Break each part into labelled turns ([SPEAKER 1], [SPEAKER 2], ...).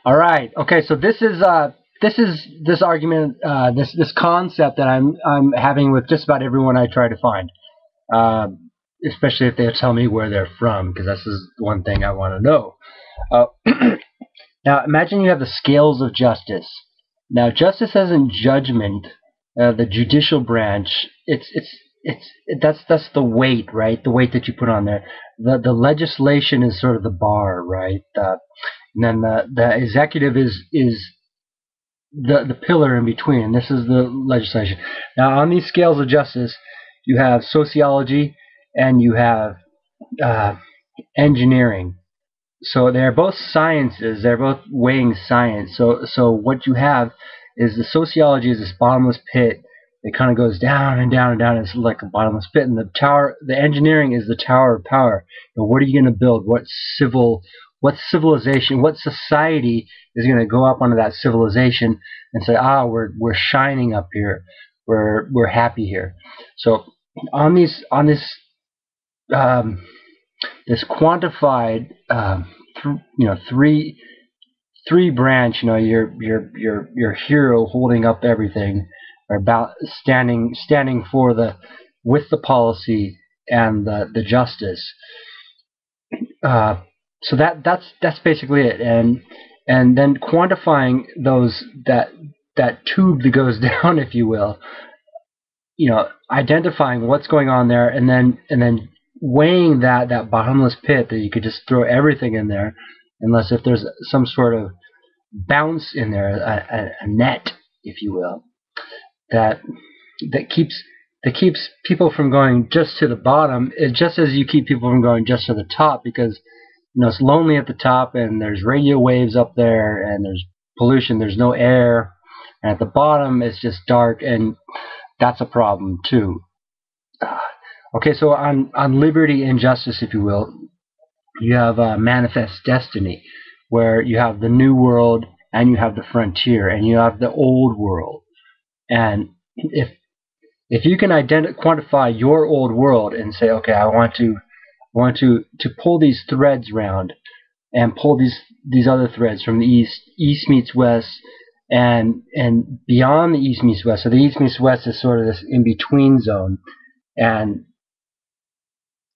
[SPEAKER 1] All right. Okay. So this is this argument, this concept that I'm having with just about everyone I try to find, uh, especially if they tell me where they're from, because this is one thing I want to know. Uh, Now imagine you have the scales of justice. Now justice isn't judgment. The judicial branch. That's the weight, right? The weight that you put on there. The legislation is sort of the bar, right? And then the executive is the pillar in between. And this is the legislation. Now on these scales of justice, you have sociology and you have engineering. So they're both sciences. They're both weighing science. So what you have is the sociology is this bottomless pit. It kind of goes down and down and down. It's like a bottomless pit. And the tower, the engineering is the tower of power. What are you going to build? What civilization? What society is going to go up onto that civilization and say, we're shining up here. We're happy here. So on this this quantified, three branch, your hero holding up everything, or about standing for with the policy and the justice. So that's basically it, and then quantifying that tube that goes down, if you will, identifying what's going on there, and then weighing that bottomless pit that you could just throw everything in there, unless if there's some sort of bounce in there, a net, if you will, that keeps people from going just to the bottom, just as you keep people from going just to the top, because it's lonely at the top, and there's radio waves up there, and there's pollution, there's no air, and at the bottom it's just dark, and that's a problem too. Okay, so on liberty and justice, if you will, you have manifest destiny, where you have the new world and you have the frontier and you have the old world. And if you can quantify your old world and say, okay, I want to pull these threads around and pull these other threads from the east meets west, and beyond the east meets west. So the east meets west is sort of this in between zone, and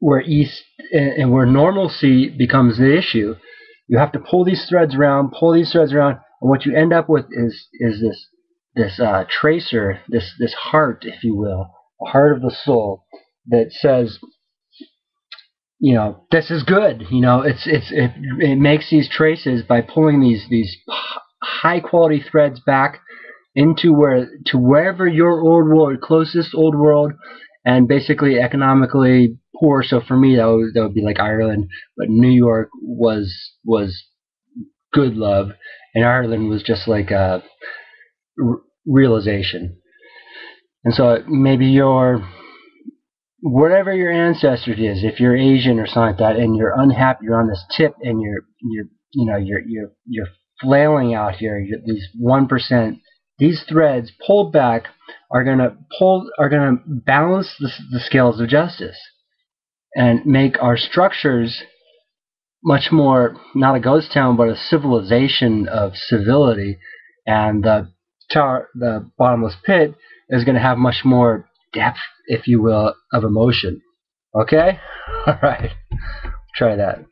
[SPEAKER 1] where normalcy becomes the issue. You have to pull these threads around, and what you end up with is this tracer, this heart, if you will, a heart of the soul that says, this is good. It makes these traces by pulling these high quality threads back into wherever your old world, closest old world, and basically economically poor. So for me, that would be like Ireland, but New York was good love, and Ireland was just like a realization. And so maybe whatever your ancestry is, if you're Asian or something like that, and you're unhappy, you're on this tip, and you're flailing out here. These 1%, these threads pulled back are gonna balance the scales of justice and make our structures much more, not a ghost town, but a civilization of civility. And the bottomless pit is going to have much more depth, if you will, of emotion. Okay? All right. Try that.